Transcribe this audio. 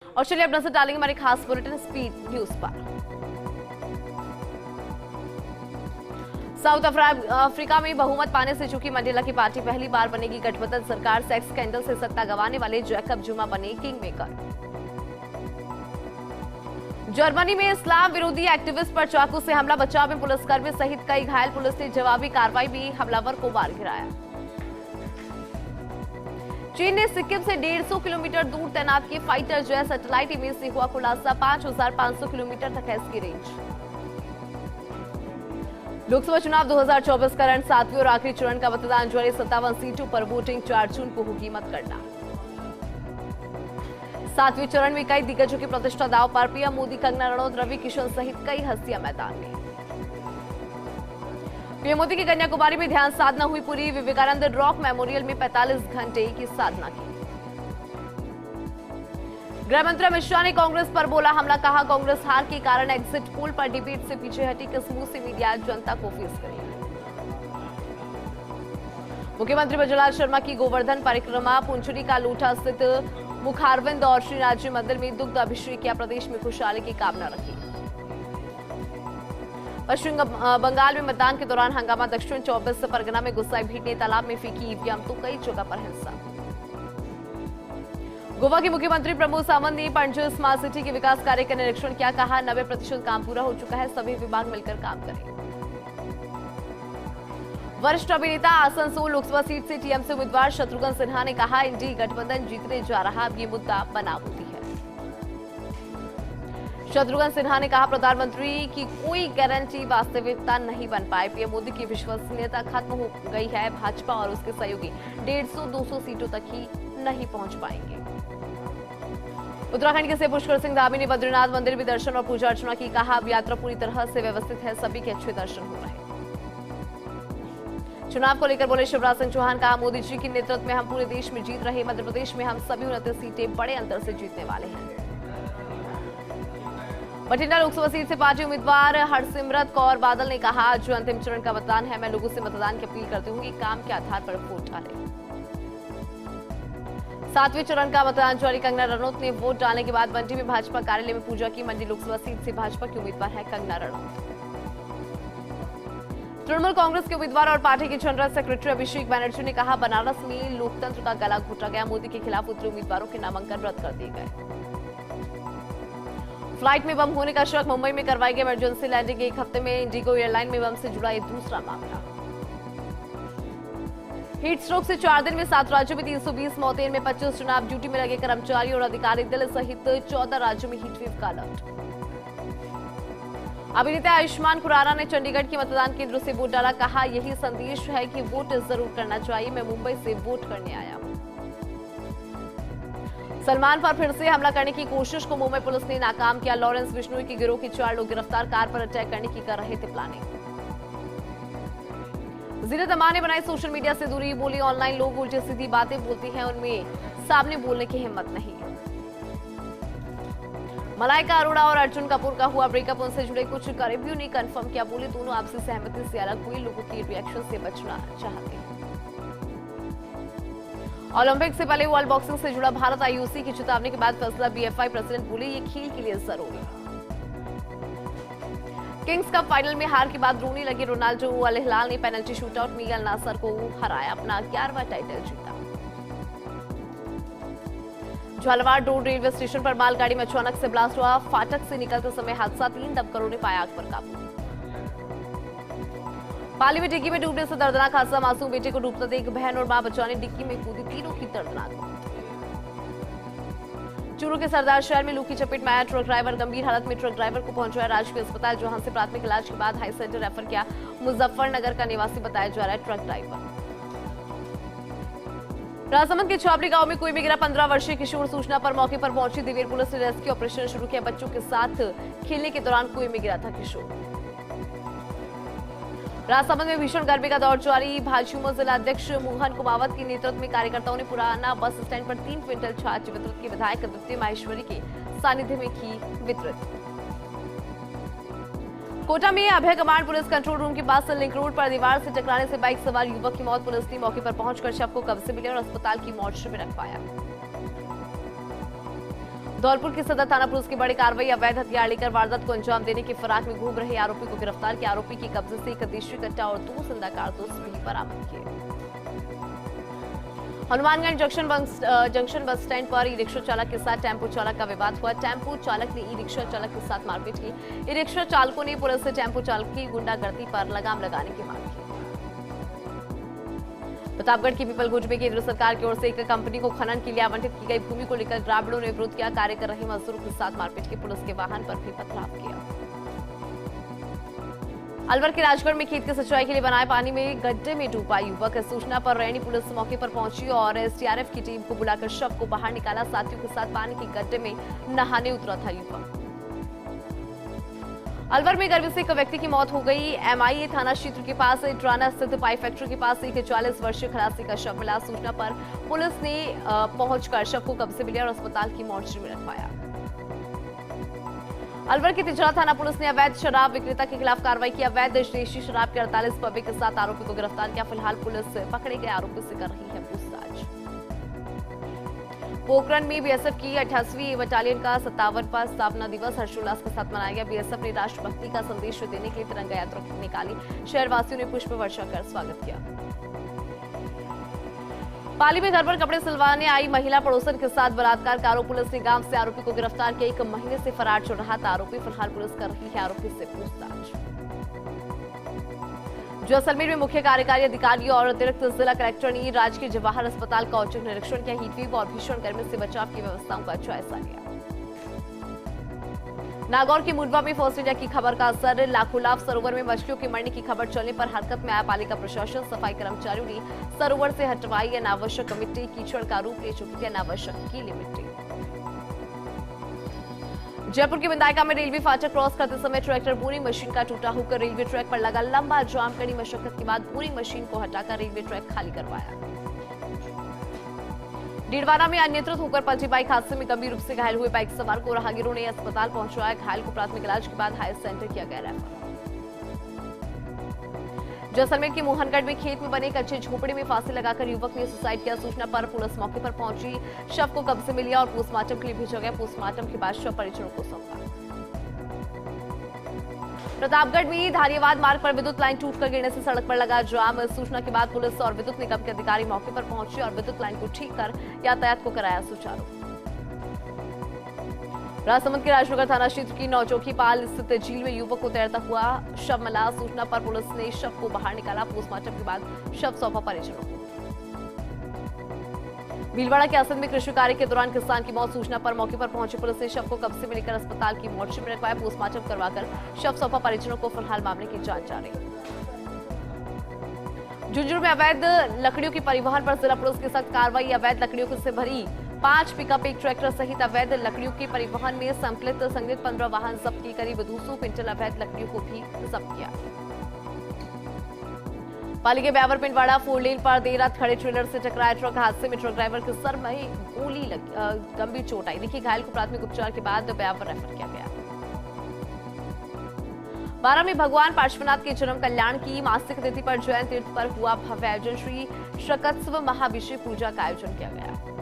और चलिए अब नजर डालेंगे हमारे खास बुलेटिन स्पीड न्यूज पर। साउथ अफ्रीका में बहुमत पाने से चूकी मंडेला की पार्टी पहली बार बनेगी गठबंधन सरकार। सेक्स स्कैंडल से सत्ता गंवाने वाले जैकब जुमा बने किंग मेकर। जर्मनी में इस्लाम विरोधी एक्टिविस्ट पर चाकू से हमला, बचाव में पुलिसकर्मी सहित कई घायल। पुलिस ने जवाबी कार्रवाई में हमलावर को मार गिराया। चीन ने सिक्किम से 150 किलोमीटर दूर तैनात किए फाइटर जेट। सैटेलाइट इमेज से हुआ खुलासा, 5500 किलोमीटर तक है इसकी रेंज। लोकसभा चुनाव 2024 का रण 7वें और आखिरी चरण का मतदान जारी। 57 सीटों पर वोटिंग, 4 जून को होगी मतगणना। 7वें चरण में कई दिग्गजों की प्रतिष्ठा दांव पर। पीएम मोदी, कंगना रनौत, रवि किशन सहित कई हस्तियां मैदान में। पीएम मोदी की कन्याकुमारी में ध्यान साधना हुई पूरी। विवेकानंद रॉक मेमोरियल में 45 घंटे की साधना की। गृह मंत्री अमित शाह ने कांग्रेस पर बोला हमला, कहा कांग्रेस हार के कारण एग्जिट पोल पर डिबेट से पीछे हटी। किस मुंह से मीडिया जनता को फेस करेगी। मुख्यमंत्री ब्रजलाल शर्मा की गोवर्धन परिक्रमा। पुंचुरी का लोटा स्थित मुखारविंद और श्रीनाथ जी मंदिर में दुग्ध अभिषेक किया। प्रदेश में खुशहाली की कामना रखी। पश्चिम बंगाल में मतदान के दौरान हंगामा। दक्षिण 24 परगना में गुस्साई भीड़ ने तालाब में फेंकी ईवीएम, तो कई जगह पर हिंसा। गोवा के मुख्यमंत्री प्रमोद सावंत ने पणजी स्मार्ट सिटी के विकास कार्य का निरीक्षण किया। कहा 90% काम पूरा हो चुका है, सभी विभाग मिलकर काम करें। वरिष्ठ अभिनेता आसनसोल लोकसभा सीट से टीएमसी उम्मीदवार शत्रुघ्न सिन्हा ने कहा इंडी गठबंधन जीतने जा रहा, अब ये मुद्दा बनावटी है। शत्रुघ्न सिन्हा ने कहा प्रधानमंत्री की कोई गारंटी वास्तविकता नहीं बन पाए। पीएम मोदी की विश्वसनीयता खत्म हो गई है। भाजपा और उसके सहयोगी 150-200 सीटों तक ही नहीं पहुंच पाएंगे। उत्तराखंड के से पुष्कर सिंह धामी ने बद्रीनाथ मंदिर में दर्शन और पूजा अर्चना की। कहा अब यात्रा पूरी तरह से व्यवस्थित है, सभी के अच्छे दर्शन हो रहे हैं। चुनाव को लेकर बोले शिवराज सिंह चौहान, कहा मोदी जी के नेतृत्व में हम पूरे देश में जीत रहे। मध्य प्रदेश में हम सभी 29 सीटें बड़े अंतर से जीतने वाले हैं। बठिंडा लोकसभा सीट से पार्टी उम्मीदवार हरसिमरत कौर बादल ने कहा जो अंतिम चरण का मतदान है, मैं लोगों से मतदान की अपील करती हूँ कि काम के आधार पर वोट डालें। 7वें चरण का मतदान जारी। कंगना रनौत ने वोट डालने के बाद मंडी में भाजपा कार्यालय में पूजा की। मंडी लोकसभा सीट से भाजपा की उम्मीदवार है कंगना रनौत। तृणमूल कांग्रेस के उम्मीदवार और पार्टी के जनरल सेक्रेटरी अभिषेक बनर्जी ने कहा बनारस में लोकतंत्र का गला घोटा गया। मोदी के खिलाफ उतरे उम्मीदवारों के नामांकन रद्द कर दिए गए। फ्लाइट में बम होने का शक, मुंबई में करवाई गई इमरजेंसी लैंडिंग। एक हफ्ते में इंडिगो एयरलाइन में बम से जुड़ा ये दूसरा मामला। हीट स्ट्रोक से 4 दिन में 7 राज्यों में 320 मौतें, में 25 चुनाव ड्यूटी में लगे कर्मचारी और अधिकारी। दिल्ली सहित 14 राज्यों में हीटवेव का अलर्ट। अभिनेता आयुष्मान खुराना ने चंडीगढ़ के मतदान केंद्रों से वोट डाला। कहा यही संदेश है कि वोट जरूर करना चाहिए, मैं मुंबई से वोट करने आया हूं। सलमान पर फिर से हमला करने की कोशिश को मुंबई पुलिस ने नाकाम किया। लॉरेंस बिश्नोई के गिरोह के 4 लोग गिरफ्तार। कार पर अटैक करने की कर रहे थे प्लानिंग। जीनत अमान ने बनाई सोशल मीडिया से दूरी, बोली ऑनलाइन लोग उल्टी सीधी बातें बोलते हैं, उनमें सामने बोलने की हिम्मत नहीं। मलाइका अरोड़ा और अर्जुन कपूर का हुआ ब्रेकअप, उनसे जुड़े कुछ करीबियों ने कंफर्म किया। बोले दोनों आपसी सहमति से अलग हुए, लोगों की रिएक्शन से बचना चाहते हैं। ओलंपिक से पहले वर्ल्ड बॉक्सिंग से जुड़ा भारत, आईओसी की चेतावनी के बाद फैसला। बीएफआई प्रेसिडेंट बोले ये खेल के लिए जरूरी। किंग्स कप फाइनल में हार के बाद रोने लगे रोनाल्डो। अल हिलाल ने पेनल्टी शूटआउट में अल नासर को हराया, अपना 11वां टाइटल जीता। झालावाड़ रोड रेलवे स्टेशन पर मालगाड़ी में अचानक से ब्लास्ट हुआ। फाटक से निकलते समय हादसा, 3 दमकलों ने पाया आग पर काबू। पाली में डिग्गी में डूबने से दर्दनाक हादसा। मासूम बेटे को डूबता देख बहन और मां बचाने डिग्गी में कूदी, तीनों की दर्दनाक मौत। चूरू के सरदार शहर में लू की चपेट में आया ट्रक ड्राइवर, गंभीर हालत में ट्रक ड्राइवर को पहुंचाया राजकीय अस्पताल, जहां से प्राथमिक इलाज के बाद हाई सेंटर रेफर किया। मुजफ्फरनगर का निवासी बताया जा रहा है ट्रक ड्राइवर। राजसमंद के छावड़ी गांव में कुएं में गिरा 15 वर्षीय किशोर। सूचना पर मौके पर पहुंची दिवेर पुलिस ने रेस्क्यू ऑपरेशन शुरू किया। बच्चों के साथ खेलने के दौरान कुएं में गिरा था किशोर। राजसमंद में भीषण गर्मी का दौर जारी। भाजयुमो जिला अध्यक्ष मोहन कुमावत के नेतृत्व में कार्यकर्ताओं ने पुराना बस स्टैंड पर 3 क्विंटल छाछ वितरित की। विधायक द्वितीय माहेश्वरी के सानिध्य में की वितरित। कोटा में अभय कमांड पुलिस कंट्रोल रूम के पास लिंक रोड पर दीवार से टकराने से बाइक सवार युवक की मौत। पुलिस ने मौके पर पहुंचकर शव को कब्जे में लिया और अस्पताल की मोर्चरी में रखवाया। धौलपुर की सदर थाना पुलिस की बड़ी कार्रवाई। अवैध हथियार लेकर वारदात को अंजाम देने की फिराक में घूम रहे आरोपी को गिरफ्तार किया। आरोपी के कब्जे से एक देशी कट्टा और 2 जिंदा कारतूस भी बरामद किए। हनुमानगंज जंक्शन बस स्टैंड पर ई रिक्शा चालक के साथ टेम्पो चालक का विवाद हुआ। टेम्पो चालक ने ई रिक्शा चालक के साथ मारपीट की। ई रिक्शा चालकों ने पुलिस से टेम्पो चालक की गुंडागर्दी पर लगाम लगाने की मांग की। प्रतापगढ़ की पीपलगुज में केंद्र सरकार की ओर से एक कंपनी को खनन के लिए आवंटित की गई भूमि को लेकर ग्रामीणों ने विरोध किया। कार्य कर रहे मजदूरों के साथ मारपीट की। पुलिस के वाहन पर भी पथराव किया। अलवर के राजगढ़ में खेत की सिंचाई के लिए बनाए पानी में गड्ढे में डूबा युवक। सूचना पर रैनी पुलिस मौके पर पहुंची और एसडीआरएफ की टीम को बुलाकर शव को बाहर निकाला। साथियों के साथ पानी के गड्ढे में नहाने उतरा था युवक। अलवर में गर्मी से एक व्यक्ति की मौत हो गई। एमआईए थाना क्षेत्र के पास ट्राना स्थित पाइप फैक्ट्री के पास एक 40 वर्षीय खलासी का शव मिला। सूचना पर पुलिस ने पहुंचकर शव को कब्जे में लिया और अस्पताल की मोर्चरी में रखवाया। अलवर की तिजरा थाना पुलिस ने अवैध शराब विक्रेता के खिलाफ कार्रवाई की। अवैध देशी शराब के 48 पब्बे के साथ आरोपी को गिरफ्तार किया। फिलहाल पुलिस पकड़े गए आरोपी से कर रही है पूछताछ। पोखरण में बीएसएफ की 88वीं बटालियन का 57वां स्थापना दिवस हर्षोल्लास के साथ मनाया गया। बीएसएफ ने राष्ट्रभक्ति का संदेश देने के लिए तिरंगा यात्रा निकाली। शहरवासियों ने पुष्प वर्षा कर स्वागत किया। पाली में घर पर कपड़े सिलवाने आई महिला पड़ोसन के साथ बलात्कार का आरोप। पुलिस ने गांव से आरोपी को गिरफ्तार किया। 1 महीने से फरार चल रहा था आरोपी। फिलहाल पुलिस कर रही है आरोपी से पूछताछ। जैसलमेर में मुख्य कार्यकारी अधिकारी और अतिरिक्त जिला कलेक्टर ने राजकीय जवाहर अस्पताल का औचक निरीक्षण किया। हीटवेव और भीषण गर्मी से बचाव की व्यवस्थाओं का जायजा लिया। नागौर के मुंडवा में फॉस्टेजा की खबर का असर। लाखोलाव सरोवर में मछलियों के मरने की खबर चलने पर हरकत में आया पालिका प्रशासन। सफाई कर्मचारियों ने सरोवर से हटवाई अनावश्यक मिट्टी। कीचड़ का रूप ले चुकी है अनावश्यक गीली मिट्टी। जयपुर के विधायका में रेलवे फाटक क्रॉस करते समय ट्रैक्टर बोरिंग मशीन का टूटा होकर रेलवे ट्रैक पर लगा लंबा जाम। कड़ी मशक्कत के बाद बोरिंग मशीन को हटाकर रेलवे ट्रैक खाली करवाया। डीडवाना में अनियंत्रित होकर पलटी बाइक हादसे में गंभीर रूप से घायल हुए बाइक सवार को राहगीरों ने अस्पताल पहुंचाया। घायल को प्राथमिक इलाज के बाद हायर सेंटर किया गया रेफर। जैसलमेर के मोहनगढ़ में खेत में बने कच्चे झोपड़े में फांसी लगाकर युवक ने सुसाइड किया। सूचना पर पुलिस मौके पर पहुंची। शव को कब्जे में लिया और पोस्टमार्टम के लिए भेजा गया। पोस्टमार्टम के बाद शव परिजनों को सौंपा। प्रतापगढ़ में धारियावाद मार्ग पर विद्युत लाइन टूटकर गिरने से सड़क पर लगा जाम। सूचना के बाद पुलिस और विद्युत निगम के अधिकारी मौके पर पहुंचे और विद्युत लाइन को ठीक कर यातायात को कराया सुचारू। राजसमंद के राजनगर थाना क्षेत्र की नौचौकी पाल स्थित झील में युवक को तैरता हुआ शव मिला। सूचना पर पुलिस ने शव को बाहर निकाला। पोस्टमार्टम के बाद शव सौंपा परिजनों को। भीलवाड़ा के असद में कृषि कार्य के दौरान किसान की मौत। सूचना पर मौके पर पहुंची पुलिस ने शव को कब्जे में लेकर अस्पताल की मोर्चरी में रखवाया। पोस्टमार्टम करवाकर शव सौंपा परिजनों को। फिलहाल मामले की जांच जारी है। झुंझुनू में अवैध लकड़ियों की परिवहन पर जिला पुलिस के सख्त कार्रवाई। अवैध लकड़ियों से भरी 5 पिकअप, एक ट्रैक्टर सहित अवैध लकड़ियों के परिवहन में संकलित 15 वाहन जब्त की। करीब 200 क्विंटल अवैध लकड़ियों को भी जब्त किया। पाली के ब्यावर पिंडवाड़ा 4 लेन पर देर रात खड़े ट्रेलर से टकराया ट्रक। हादसे में ट्रक ड्राइवर के सर में गोली लगी, गंभीर चोट आई। देखिए घायल को प्राथमिक उपचार के बाद ब्यावर रेफर किया गया। बारा में भगवान पार्श्वनाथ के जन्म कल्याण की मासिक तिथि पर जैन तीर्थ पर हुआ भव्य आयोजन। श्री शकत्स्व महाभिषेक पूजा का आयोजन किया गया।